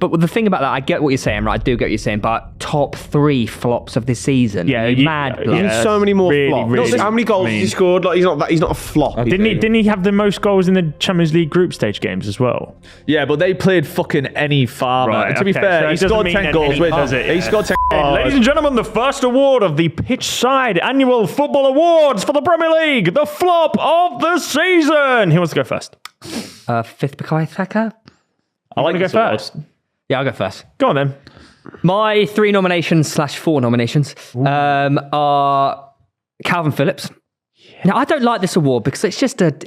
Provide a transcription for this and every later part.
But the thing about that, I get what you're saying, right? I do get what you're saying, but top 3 flops of this season. Yeah, mad. yeah, so many more flops. Really, How many goals has he scored? Like, he's not a flop. Didn't he have the most goals in the Champions League group stage games as well? Yeah, but they played fucking any farmer. Right, And to be fair, so he scored 10 goals with it. He scored 10 goals. Ladies and gentlemen, the first award of the Pitchside Annual Football Awards for the Premier League, the flop of the season. Who wants to go first? 5th Bukayo Saka. I like to go first. Yeah, I'll go first. Go on then. My 3 nominations / 4 nominations are Calvin Phillips. Now, I don't like this award because it's just a No, you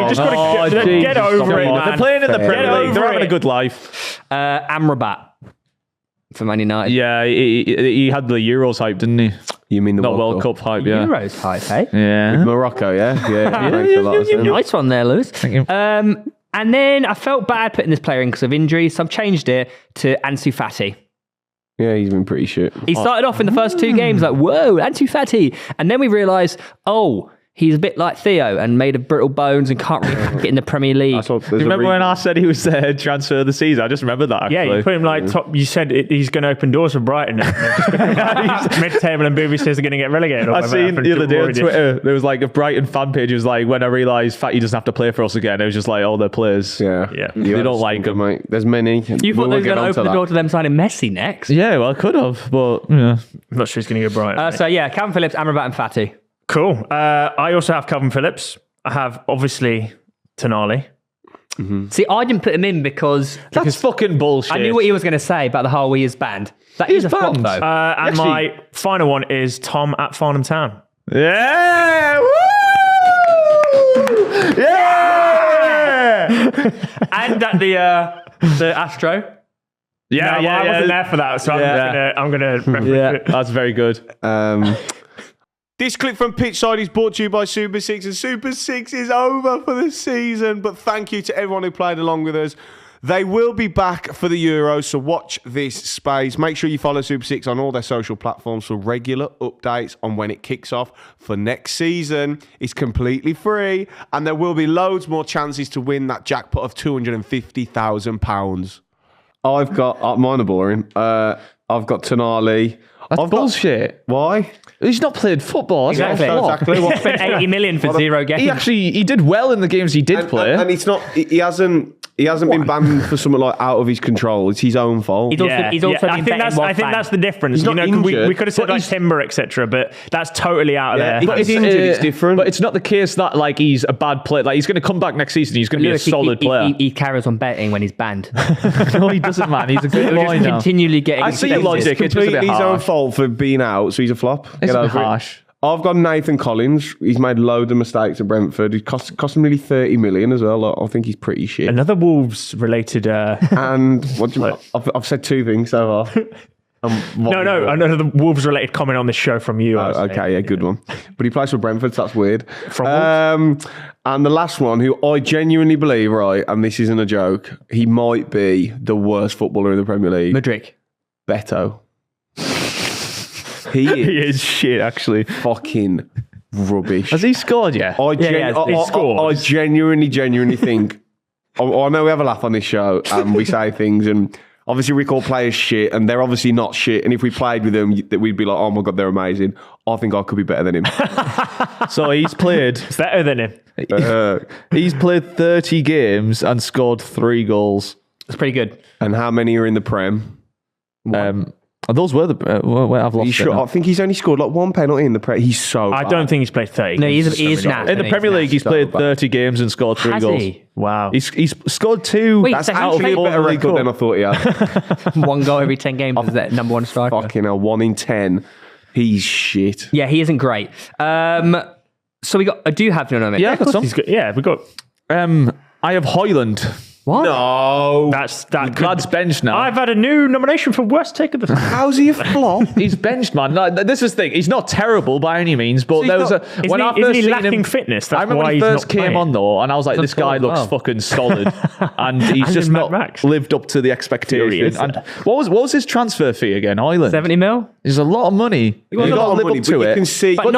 just got to get over it, man. They're playing in the Premier League. They're having it. a good life. Amrabat for Man United. Yeah, he had the Euros hype, didn't he? You mean the Not World Cup hype, yeah. Euros hype, hey? Yeah. Morocco, yeah? Yeah, makes a lot of sense. Nice one there, Lewis. Thank you. And then I felt bad putting this player in because of injury, so I've changed it to Ansu Fati. Yeah, he's been pretty shit. He started off in the first 2 games like, whoa, Ansu Fati. And then we realised, he's a bit like Theo and made of brittle bones and can't really get in the Premier League. Do you remember when I said he was the transfer of the season? I just remember that, actually. Yeah, you put him top. You said he's going to open doors for Brighton. Mid-table and Booby says they're going to get relegated. I seen the other day on Twitter, there was like a Brighton fan page. It was like, when I realised Fatty doesn't have to play for us again, it was just like, all their players. Yeah. They don't like him. Mate. There's many. You thought they were going to open the door to them signing Messi next? Yeah, well, I could have, but yeah. I'm not sure he's going to go Brighton. So yeah, Calvin Phillips, Amrabat and Fati. Cool. I also have Calvin Phillips. I have, obviously, Tonali. Mm-hmm. See, I didn't put him in because fucking bullshit. I knew what he was going to say about the whole he is banned. That is a flop, though. And my final one is Tom at Farnham Town. Yeah! Woo! Yeah! And at the Astro. Yeah, I wasn't there for that, so I'm gonna reference it. That's very good. This clip from Pitchside is brought to you by Super 6, and Super 6 is over for the season, but thank you to everyone who played along with us. They will be back for the Euros, so watch this space. Make sure you follow Super 6 on all their social platforms for regular updates on when it kicks off for next season. It's completely free, and there will be loads more chances to win that jackpot of £250,000. I've got, mine are boring. I've got Tonali. That's bullshit. Why? He's not played football. Exactly. What? Spent 80 million for 0 games. He did well in the games he did play. And it's not, he hasn't been banned for something like out of his control. It's his own fault. He's also been I think that's the difference. He's not injured, we could have said like Timber, etc., but that's totally out of there. But he's injured, it's different. But it's not the case that like he's a bad player. Like he's going to come back next season. He's going to be a solid player. He carries on betting when he's banned. No, he doesn't, man. He's a good boy now. Continually getting. I see your logic. It's just a bit his own harsh. fault for being out, so he's a flop. It's a bit harsh. I've got Nathan Collins. He's made loads of mistakes at Brentford. He cost him nearly 30 million as well. I think he's pretty shit. Another Wolves related. And what do you? I've said 2 things so far. Another Wolves related comment on the show from you. Okay, yeah, good one. But he plays for Brentford, so that's weird. From and the last one, who I genuinely believe, right, and this isn't a joke, he might be the worst footballer in the Premier League. Madrid. Beto. He is shit, actually. Fucking rubbish. Has he scored yet? I genuinely think. I know we have a laugh on this show and we say things, and obviously we call players shit, and they're obviously not shit. And if we played with them, we'd be like, "Oh my god, they're amazing." I think I could be better than him. So he's played better than him. He's played 30 games and scored 3 goals. That's pretty good. And how many are in the Prem? Those were the. I've lost. Sure? I think he's only scored like 1 penalty in the Prem. He's so. I don't think he's played 30. No, he's not. In the Premier League, he's played 30 games and scored 3 goals. Wow. He's scored 2. Wait, That's actually a better record than I thought he had. 1 goal every 10 games is that number 1 striker. Fucking hell, 1 in 10. He's shit. Yeah, he isn't great. So we got. Do you have no nomination? Yeah, I've got some. We got. I have Hoyland. What? No. Lad's benched now. I've had a new nomination for worst take of the. How's he a flop? He's benched, man. No, this is the thing. He's not terrible by any means, but there was when I first seen him fitness. I remember when he first came on though, and I was like, this guy looks fucking solid, and he's just not lived up to the expectation. And what was his transfer fee again? Hoyland 70 mil. It's a lot of money. You got to live up to it. But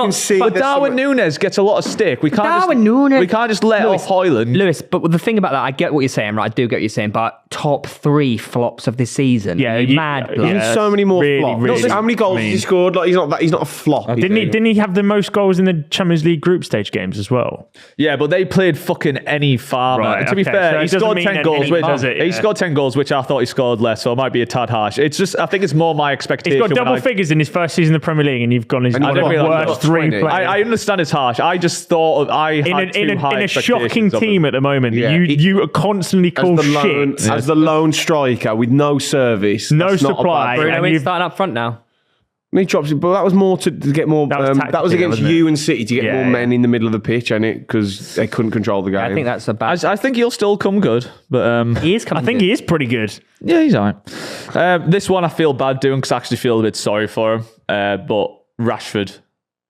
Darwin Núñez gets a lot of stick. We can't just let off Hoyland. Lewis, but the thing about that, I get what you're saying, right? I do get what you're saying, but top 3 flops of this season. Yeah, mad. There's so many more really, flops. really How many goals has he scored? Like, he's not a flop. Didn't he have the most goals in the Champions League group stage games as well? Yeah, but they played fucking any farmer. Right, to be fair, so he scored 10 goals. He Yeah. scored 10 goals, which I thought he scored less, so it might be a tad harsh. It's just, I think it's more my expectation. He's got double figures in his first season in the Premier League, and you've gone his worst 3 players. I understand it's harsh. I just thought in a shocking team at the moment. Yeah. You are constantly called shit as the lone striker with no service, no that's not a supply. bad- Bruno is starting up front now. He drops it, but that was more to get more. That was that was tactical, against wasn't it? you and City to get Yeah, more yeah. men in the middle of the pitch, and because they couldn't control the game. I think that's a bad. I think he'll still come good, but He is coming. I think good. he is pretty good. yeah, he's all right. This one I feel bad doing because I actually feel a bit sorry for him. But Rashford.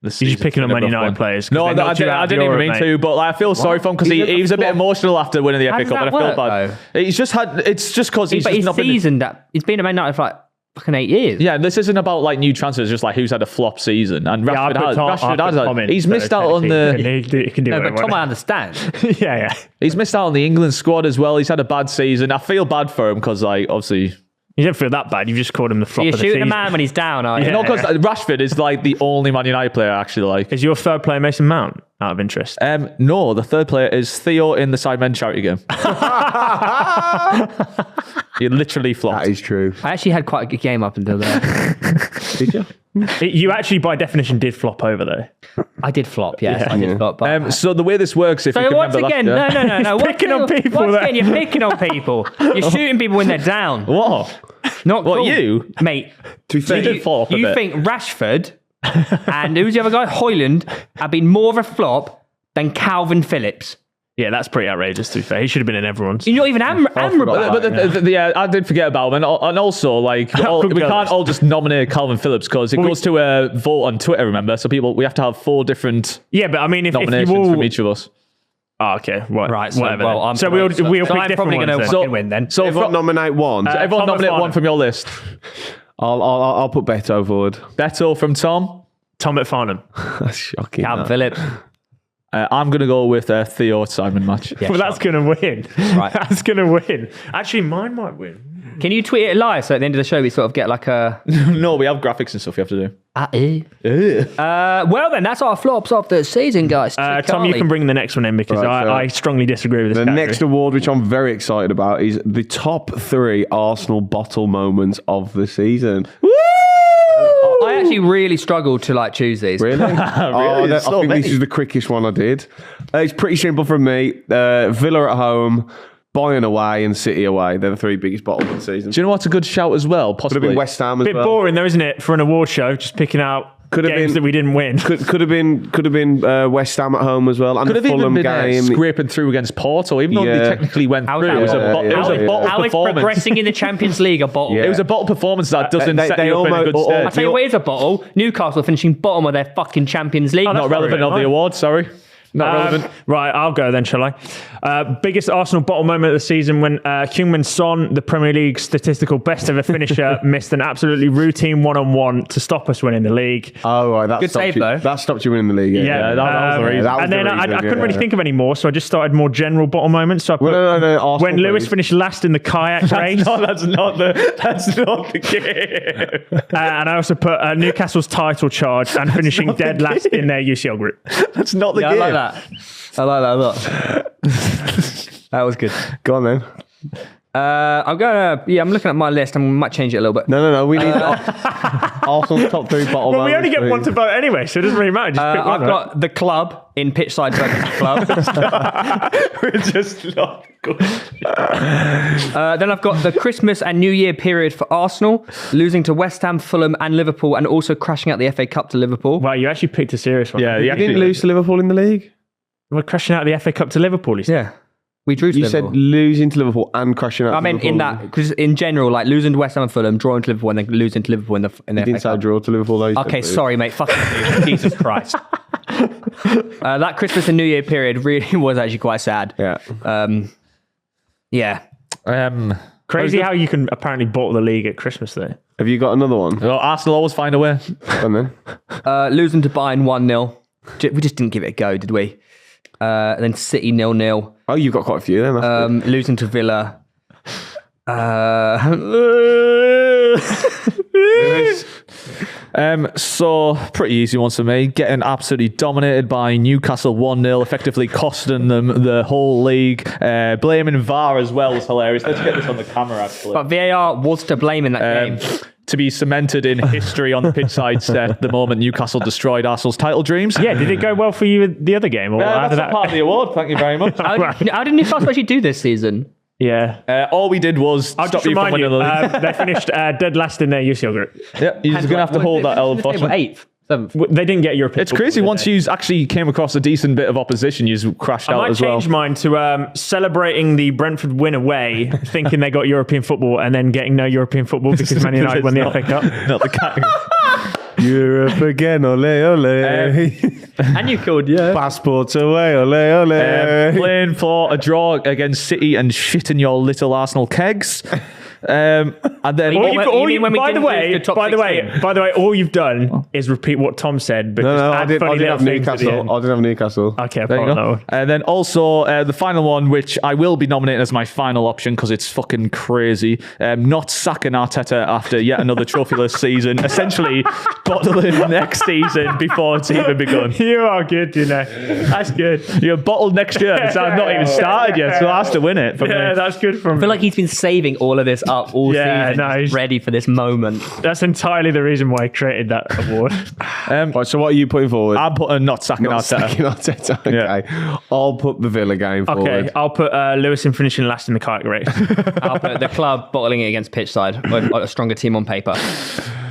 You're just picking up Man United players. 'cause No, they knocked you out I of didn't even Europe, mean mate. to, but like, I feel sorry for him because he was a bit emotional after winning the FA does Cup, and I that feel work, bad. He's just had. It's just because he's But just he's not been. seasoned that. He's been a Man United for like fucking 8 years. Yeah, this isn't about like new transfers, just like who's had a flop season. And Yeah, I Rashford put has. Tom- I Rashford put has. Tom in, He's so missed out on the. He can do No, whatever but Tom, he I understand. wants. Yeah. He's missed out on the England squad as well. He's had a bad season. I feel bad for him because, like, obviously. You don't feel that bad. You've just called him the flop You're of the shooting season. a man when he's down, are you? Yeah. No, because Rashford is like the only Man United player I actually like. Is your third player Mason Mount out of interest? No, the third player is Theo in the Sidemen charity game. He literally flopped. that is true. I actually had quite a good game up until there. Did you? You actually, by definition, did flop over though. I did flop, yes. I did flop. But So the way this works, if you so can once remember again, last year- no. picking on people Once there. again, you're picking on people. You're shooting people when they're down. What? Not What, cool. you? Mate. To be fair, You did fall off a You bit. think Rashford and who's the other guy? Hoyland have been more of a flop than Calvin Phillips. Yeah, that's pretty outrageous, to be fair. He should have been in everyone's. You're not even admirable. But yeah, I did forget about him, and also like we Good can't goals. all just nominate Calvin Phillips because it goes to a vote on Twitter. Remember, so we have to have 4 different Yeah, but I mean, if you nominations all... from each of us. Oh, okay, Right, so, whatever. well, then. I'm so we'll so pick I'm different probably ones going to then. fucking win then. So everyone nominate one. everyone Thomas nominate Farnham. one from your list. I'll put Beto forward. Beto from Tom. Tom at Farnham. That's shocking. Calvin that. Phillips. I'm going to go with Theo Simon match. Yeah, Well, that's going to win. Right. That's going to win. Actually, mine might win. Can you tweet it live so at the end of the show we sort of get like a... No, we have graphics and stuff we have to do. well then, that's our flops of the season, guys. Tom, you can bring the next one in because Right, so I strongly disagree with this The category. next award, which I'm very excited about, is the top 3 Arsenal bottle moments of the season. I actually really struggled to like choose these. Really? I It's so think many. this is the quickest one I did. It's pretty simple from me. Villa at home, Bayern away, and City away. They're the 3 biggest bottles of the season. Do you know what's a good shout as well? Could have Possibly been West Ham as Bit well. boring though, isn't it, for an award show? Just picking out Could have games been- that we didn't win. Could have been West Ham at home as well, and Could the have even Fulham been game. scraping through against Porto, even though they Yeah. technically went How's through. that It was a, work? it was How a is- bottle How is performance. progressing in the Champions League a bottle? Yeah. It was a bottle performance that doesn't They- set they you up in a almost- good or- stead. I'll tell you what is a bottle. Newcastle finishing bottom of their fucking Champions League. that's Not relevant not of the really award, sorry. Not relevant. Right, I'll go then, shall I? Biggest Arsenal bottle moment of the season when Heung-min Son, the Premier League statistical best ever finisher, missed an absolutely routine one-on-one to stop us winning the league. Oh, right. That Good stopped save, you, though. That stopped you winning the league. Yeah, that was the reason. That was and the then reason, I couldn't yeah. really think of any more, so I just started more general bottle moments. So I put Well, no, Arsenal, when Lewis please. finished last in the kayak race, That's not the game. and I also put Newcastle's title charge and finishing dead last in their UCL group. That's not the Yeah, I game. like that. I like that a lot. That was good. Go on then. I'm looking at my list. I might change it a little bit. No. We need Arsenal's top 3 bottle Well, we only moments, get one please. to vote anyway, so it doesn't really matter. Just pick one, I've got the club in pitchside versus club. We're just not good. Then I've got the Christmas and New Year period for Arsenal, losing to West Ham, Fulham, and Liverpool, and also crashing out the FA Cup to Liverpool. Wow, you actually picked a serious one. Yeah, You didn't lose to Liverpool in the league? We're crashing out the FA Cup to Liverpool. He said. Yeah, we drew to You Liverpool. said losing to Liverpool and crashing out I to meant in Liverpool. that because in general, like losing to West Ham and Fulham, drawing to Liverpool, and then losing to Liverpool in the You FA didn't say Cup. draw to Liverpool, though. You said Okay, lose. sorry, mate. Fucking Jesus Christ. That Christmas and New Year period really was actually quite sad. Yeah. Yeah. Crazy how you can apparently bottle the league at Christmas though. Have you got another one? Well, Arsenal always find a way. Go on then. Losing to Bayern 1-0. We just didn't give it a go, did we? Then City 0-0. Oh, you've got quite a few then. Losing to Villa. So pretty easy ones for me. Getting absolutely dominated by Newcastle 1-0, effectively costing them the whole league. Blaming VAR as well is hilarious. Let's get this on the camera actually. But VAR was to blame in that game. To be cemented in history on the pitchside set the moment Newcastle destroyed Arsenal's title dreams. Yeah, did it go well for you the other game? Or That's not part of the award, thank you very much. How did Newcastle actually do this season? Yeah. All we did was I'll stop just you from remind winning you, the league. they finished dead last in their UCL group. Yeah, you're just going to have to hold that L. Bottom. 8th, 7th. They didn't get European. It's crazy. Once you actually came across a decent bit of opposition, you crashed out as well. I might change mine to celebrating the Brentford win away, thinking they got European football, and then getting no European football because Man United won the FA Cup. Not the category. Europe again, ole ole. And you called, Passports away, ole ole. Playing for a draw against City and shitting your little Arsenal kegs. And then By the way, all you've done is repeat what Tom said. But No, I didn't have Newcastle. I didn't have Newcastle. Okay, there you go. And then also the final one, which I will be nominating as my final option because it's fucking crazy. Not sacking Arteta after yet another trophyless season. Essentially, bottling next season before it's even begun. You are good, you know. That's good. You're bottled next year. It's not even started yet, so I has to win it. Yeah, that's good from I feel like he's been saving all of this up all season, just ready for this moment. That's entirely the reason why I created that award. Right, so what are you putting forward? I'm putting not sacking Arteta. Okay. Yeah. I'll put the Villa game forward. Okay, I'll put Lewis in finishing last in the kite race. I'll put the club bottling it against pitchside with a stronger team on paper.